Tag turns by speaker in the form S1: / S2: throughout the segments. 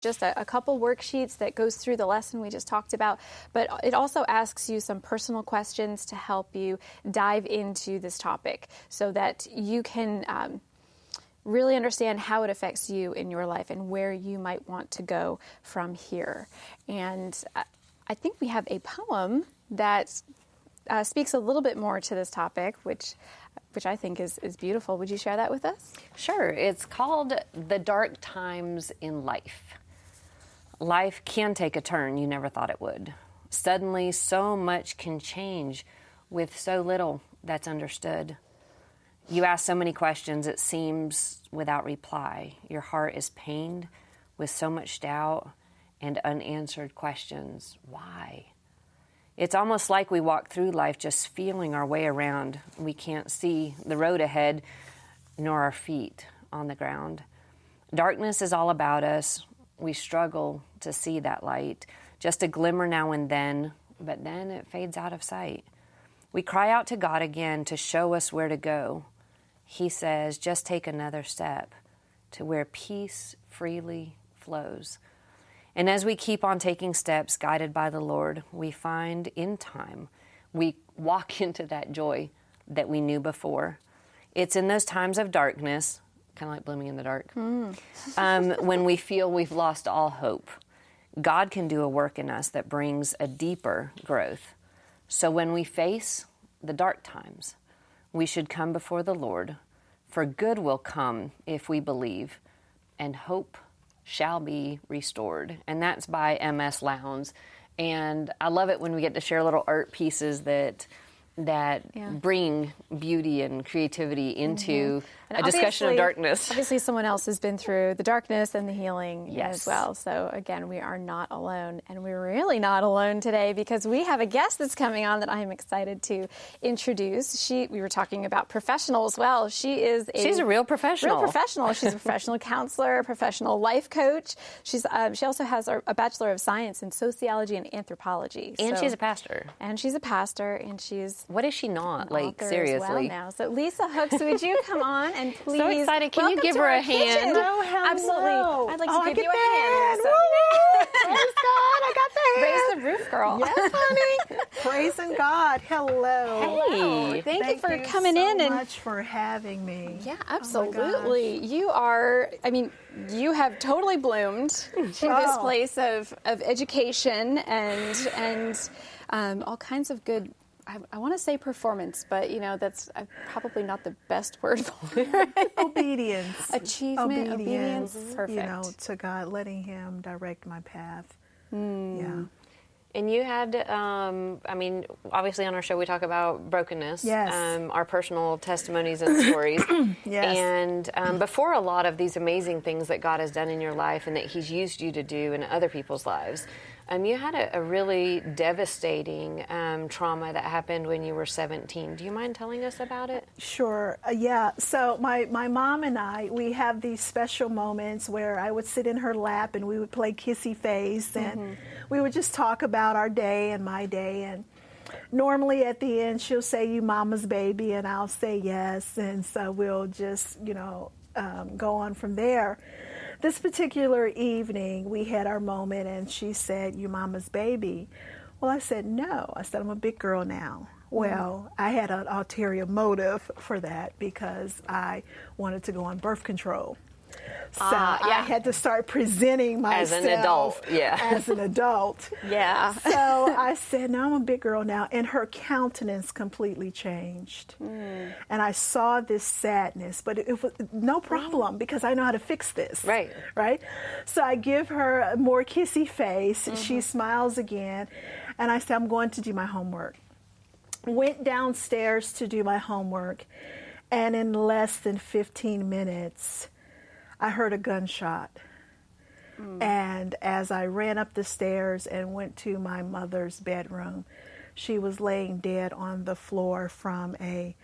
S1: just a couple worksheets that goes through the lesson we just talked about, but it also asks you some personal questions to help you dive into this topic so that you can really understand how it affects you in your life and where you might want to go from here. And I think we have a poem that speaks a little bit more to this topic, which I think is beautiful. Would you share that with us?
S2: Sure. It's called The Dark Times in Life. Life can take a turn you never thought it would. Suddenly, so much can change with so little that's understood. You ask so many questions, it seems without reply. Your heart is pained with so much doubt and unanswered questions. Why? It's almost like we walk through life just feeling our way around. We can't see the road ahead, nor our feet on the ground. Darkness is all about us. We struggle to see that light, just a glimmer now and then, but then it fades out of sight. We cry out to God again to show us where to go. He says, just take another step to where peace freely flows. And as we keep on taking steps guided by the Lord, we find in time, we walk into that joy that we knew before. It's in those times of darkness, kind of like blooming in the dark, when we feel we've lost all hope. God can do a work in us that brings a deeper growth. So when we face the dark times, we should come before the Lord, for good will come if we believe, and hope shall be restored. And that's by M.S. Lowndes. And I love it when we get to share little art pieces that bring beauty and creativity into a discussion of darkness.
S1: Obviously, someone else has been through the darkness and the healing
S2: Yes.
S1: as well. So again, we are not alone. And we're really not alone today because we have a guest that's coming on that I am excited to introduce. We were talking about professional as well. She's
S2: a real professional.
S1: She's a professional counselor, professional life coach. She also has a Bachelor of Science in Sociology and Anthropology.
S2: And she's a pastor.
S1: And she's a pastor, and she's
S2: What is she not? Like,
S1: seriously. As well now. So Lisa Hooks, would you come on and please?
S2: So excited. Can you give her a hand?
S1: Oh, absolutely. I'd like to give you a hand.
S3: Praise God, I got the hand.
S1: Raise the roof, girl.
S3: Yes, honey. Praising God. Hello.
S2: Hey.
S1: Thank you for coming in.
S3: Thank you so
S1: and
S3: much for having me.
S1: Yeah, absolutely. You have totally bloomed to this place of education and all kinds of good, I want to say performance, but that's probably not the best word for it.
S3: Obedience.
S1: Achievement, obedience.
S3: Perfect. To God, letting Him direct my path. Yeah.
S2: And you had, obviously on our show we talk about brokenness,
S3: Yes.
S2: Our personal testimonies and stories.
S3: Yes.
S2: And before a lot of these amazing things that God has done in your life and that He's used you to do in other people's lives, you had a really devastating trauma that happened when you were 17. Do you mind telling us about it?
S3: Sure. Yeah. So my mom and we have these special moments where I would sit in her lap and we would play kissy face and we would just talk about our day and my day. And normally at the end she'll say, "You mama's baby," and I'll say yes. And so we'll just, go on from there. This particular evening, we had our moment, and she said, "You mama's baby." Well, I said, "No." I said, "I'm a big girl now." Well, I had an ulterior motive for that because I wanted to go on birth control. So I had to start presenting myself
S2: as an adult. Yeah.
S3: As an adult.
S1: Yeah.
S3: So I said, "No, I'm a big girl now." And her countenance completely changed. And I saw this sadness, but it was no problem because I know how to fix this.
S2: Right.
S3: Right? So I give her a more kissy face. She smiles again. And I said, "I'm going to do my homework." Went downstairs to do my homework. And in less than 15 minutes, I heard a gunshot. And as I ran up the stairs and went to my mother's bedroom, she was laying dead on the floor from a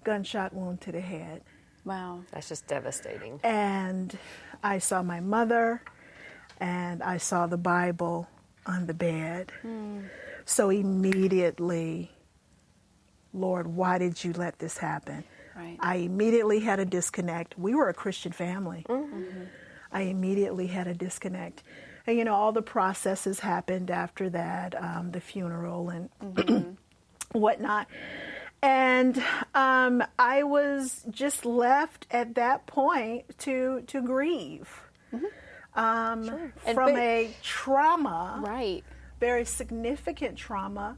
S3: gunshot wound to the head.
S1: Wow.
S2: That's just devastating.
S3: And I saw my mother, and I saw the Bible on the bed. So immediately, "Lord, why did you let this happen?"
S1: Right.
S3: I immediately had a disconnect. We were a Christian family. I immediately had a disconnect. And, you know, all the processes happened after that, the funeral and whatnot. And I was just left at that point to grieve from a trauma,
S1: Right.
S3: very significant trauma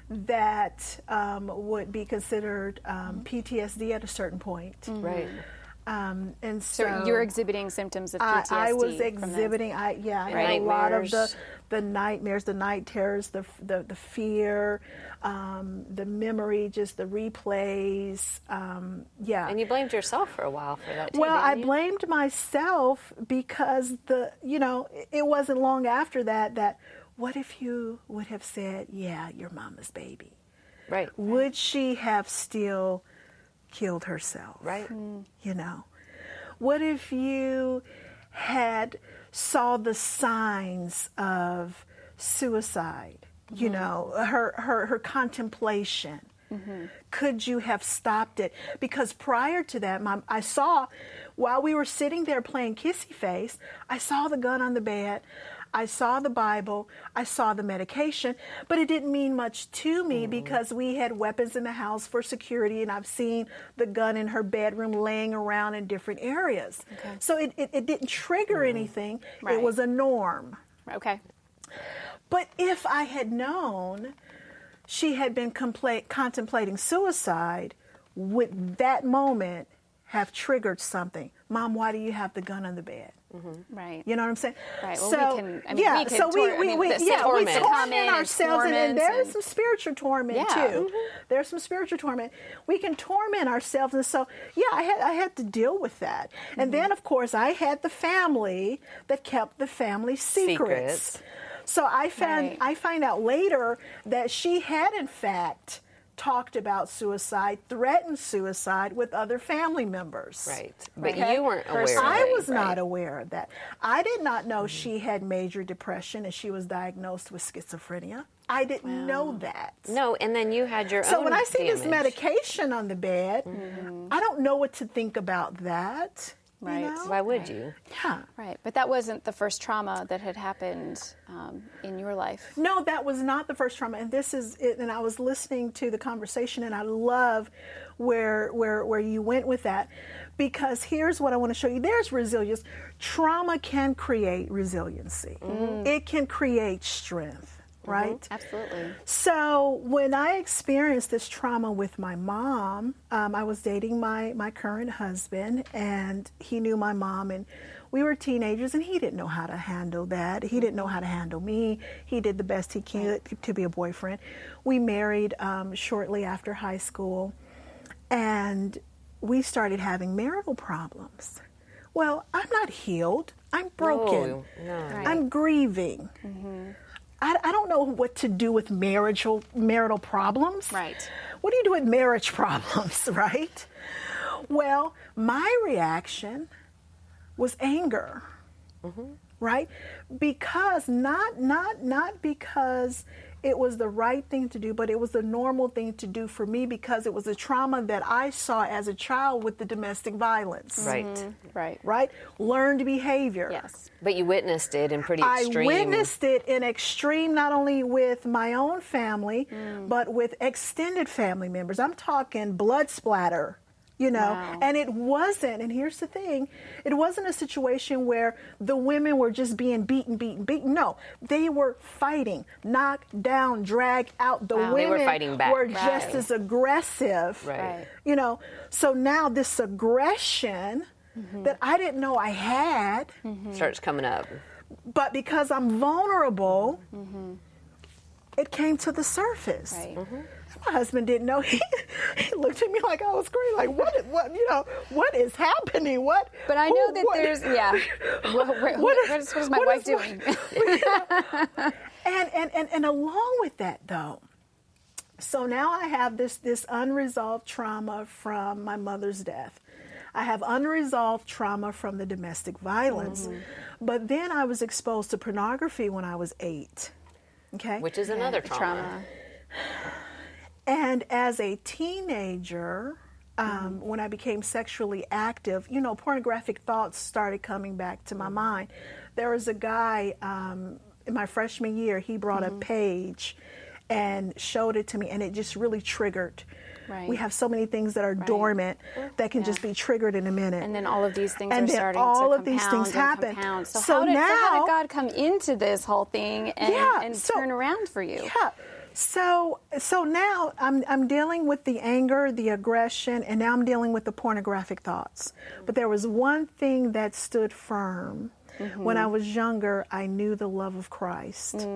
S3: that would be considered PTSD at a certain point.
S2: Right.
S3: And
S1: So you're exhibiting symptoms of PTSD.
S3: I was
S1: from
S3: exhibiting. I had
S2: Right.
S3: a lot of
S2: Nightmares.
S3: the nightmares, the night terrors, the fear, the memory, just the replays. Yeah.
S2: And you blamed yourself for a while for that too.
S3: Well, I
S2: didn't you?
S3: blamed myself because it wasn't long after that. What if you would have said, "Yeah, your mama's baby"?
S2: Right.
S3: Would she have still killed herself?
S2: Right.
S3: You know, what if you had saw the signs of suicide? You know, her contemplation. Could you have stopped it? Because prior to that, I saw, while we were sitting there playing kissy face, I saw the gun on the bed. I saw the Bible, I saw the medication, but it didn't mean much to me because we had weapons in the house for security, and I've seen the gun in her bedroom laying around in different areas.
S1: Okay.
S3: So it didn't trigger anything.
S1: Right.
S3: It was a norm.
S1: Okay.
S3: But if I had known she had been contemplating suicide, would that moment have triggered something? Mom, why do you have the gun on the bed?
S1: Right.
S3: You know what I'm saying?
S1: Right. Well,
S3: So,
S1: we can. I mean,
S3: yeah.
S1: we can
S3: So we torment ourselves, and there is some spiritual torment too. There's some spiritual torment. We can torment ourselves, and so I had to deal with that. And then, of course, I had the family that kept the family secrets. So I find out later that she had in fact talked about suicide, threatened suicide with other family members.
S2: Right. But
S3: Okay?
S2: you weren't aware of it.
S3: I was not aware of that. I did not know she had major depression and she was diagnosed with schizophrenia. I didn't know that.
S2: No, and then you had your own
S3: So when I see this
S2: damage.
S3: medication on the bed, I don't know what to think about that.
S1: Right.
S3: You know?
S2: Why would you?
S3: Yeah.
S1: Right. But that wasn't the first trauma that had happened in your life.
S3: No, that was not the first trauma, and this is it. And I was listening to the conversation, and I love where you went with that, because here's what I want to show you. There's resilience. Trauma can create resiliency. It can create strength. Right?
S1: Absolutely.
S3: So when I experienced this trauma with my mom, I was dating my current husband, and he knew my mom, and we were teenagers, and he didn't know how to handle that. He didn't know how to handle me. He did the best he could to be a boyfriend. We married shortly after high school, and we started having marital problems. Well, I'm not healed. I'm broken.
S2: No.
S1: Right.
S3: I'm grieving. I don't know what to do with marital problems.
S1: Right.
S3: What do you do with marriage problems, right? Well, my reaction was anger, right? Because not because it was the right thing to do, but it was the normal thing to do for me, because it was a trauma that I saw as a child with the domestic violence.
S2: Right.
S1: Right.
S3: Right? Learned behavior.
S1: Yes.
S2: But you witnessed it in pretty extreme.
S3: I witnessed it in extreme, not only with my own family, but with extended family members. I'm talking blood splatter, you know.
S1: Wow.
S3: And it wasn't, and here's the thing, it wasn't a situation where the women were just being beaten. No, they were fighting, knocked down, dragged out. The
S1: Wow.
S3: women
S2: They were fighting back.
S3: were just as aggressive.
S2: Right.
S3: You know, so now this aggression that I didn't know I had,
S2: Starts coming up.
S3: but because I'm vulnerable, it came to the surface.
S1: Right.
S3: My husband didn't know. He looked at me like I was crazy. Like, what is happening? What?
S1: But I know that there's, what is my wife doing?
S3: And along with that, though, so now I have this unresolved trauma from my mother's death. I have unresolved trauma from the domestic violence. But then I was exposed to pornography when I was 8. Okay?
S2: Which is another trauma.
S3: And as a teenager, when I became sexually active, pornographic thoughts started coming back to my mind. There was a guy in my freshman year, he brought a page and showed it to me, and it just really triggered.
S1: Right.
S3: We have so many things that are dormant that can just be triggered in a minute.
S1: And then all of these things
S3: and
S1: are starting
S3: all
S1: to
S3: of
S1: compound
S3: these things
S1: and
S3: happen.
S1: compound. So,
S3: So
S1: how did
S3: now-
S1: God come into this whole thing and turn around for you?
S3: Yeah. So now I'm dealing with the anger, the aggression, and now I'm dealing with the pornographic thoughts. But there was one thing that stood firm. When I was younger, I knew the love of Christ.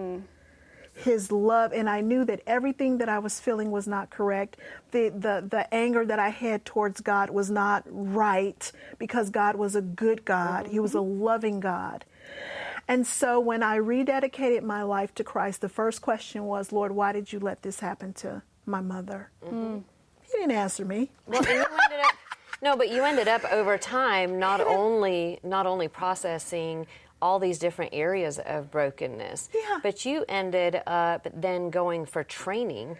S3: His love, and I knew that everything that I was feeling was not correct. The anger that I had towards God was not right, because God was a good God. He was a loving God. And so when I rededicated my life to Christ, the first question was, Lord, why did you let this happen to my mother? He didn't answer me.
S2: Well, and you ended up, no, but you ended up over time not only processing all these different areas of brokenness, but you ended up then going for training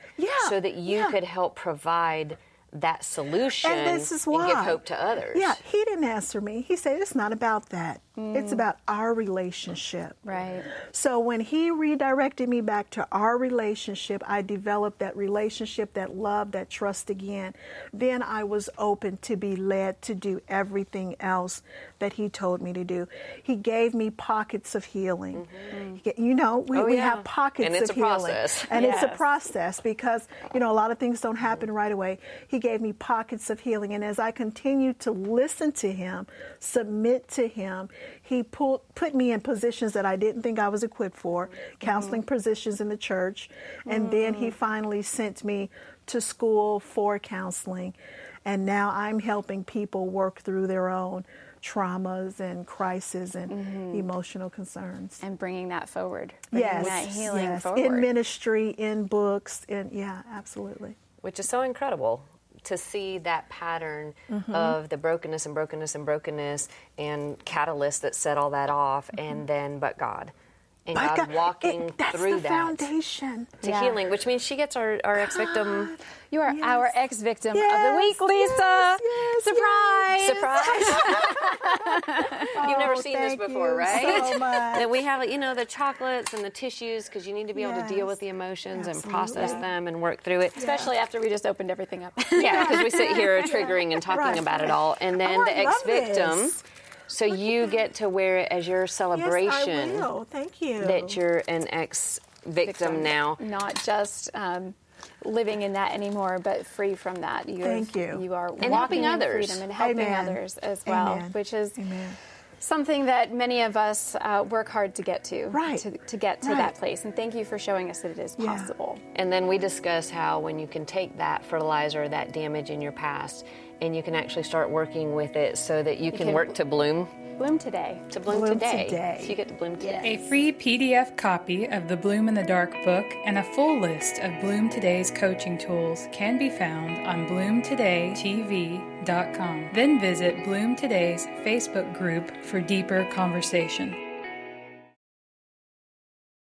S2: so that you could help provide that solution
S3: And this is why.
S2: and give hope to others.
S3: Yeah, he didn't answer me. He said, it's not about that. It's about our relationship.
S1: Right.
S3: So when he redirected me back to our relationship, I developed that relationship, that love, that trust again. Then I was open to be led to do everything else that he told me to do. He gave me pockets of healing. We have pockets
S2: and it's
S3: of
S2: a
S3: healing.
S2: process.
S3: And it's a process, because, a lot of things don't happen right away. He gave me pockets of healing. And as I continued to listen to him, submit to him, he put me in positions that I didn't think I was equipped for, counseling positions in the church. And then he finally sent me to school for counseling. And now I'm helping people work through their own traumas and crises and emotional concerns.
S1: And bringing that forward. Bringing that healing forward.
S3: In ministry, in books, absolutely.
S2: Which is so incredible to see that pattern of the brokenness and catalysts that set all that off, and then but God. And God walking through that
S3: foundation
S2: to healing, which means she gets our ex-victim.
S1: You are our ex-victim of the week, Lisa. Surprise!
S2: Surprise! You've never seen this before, right?
S3: So much.
S2: That we have, the chocolates and the tissues, because you need to be able to deal with the emotions and process them and work through it.
S1: Especially after we just opened everything up.
S2: Yeah, because we sit here triggering and talking about it all. And then the ex-victim. So you get to wear it as your celebration.
S3: Yes, I will. Thank you.
S2: That you're an ex-victim now.
S1: Not just living in that anymore, but free from that.
S3: Thank you.
S1: You are
S2: and
S1: walking
S2: helping
S1: in
S2: others.
S1: freedom and helping others as well, which is something that many of us work hard to get to, to get to that place. And thank you for showing us that it is possible.
S2: And then we discuss how when you can take that fertilizer, that damage in your past, and you can actually start working with it so that you can work to bloom.
S1: Bloom today.
S2: To bloom today. So you get to bloom today.
S4: A free PDF copy of the Bloom in the Dark book and a full list of Bloom Today's coaching tools can be found on bloomtodaytv.com. Then visit Bloom Today's Facebook group for deeper conversation.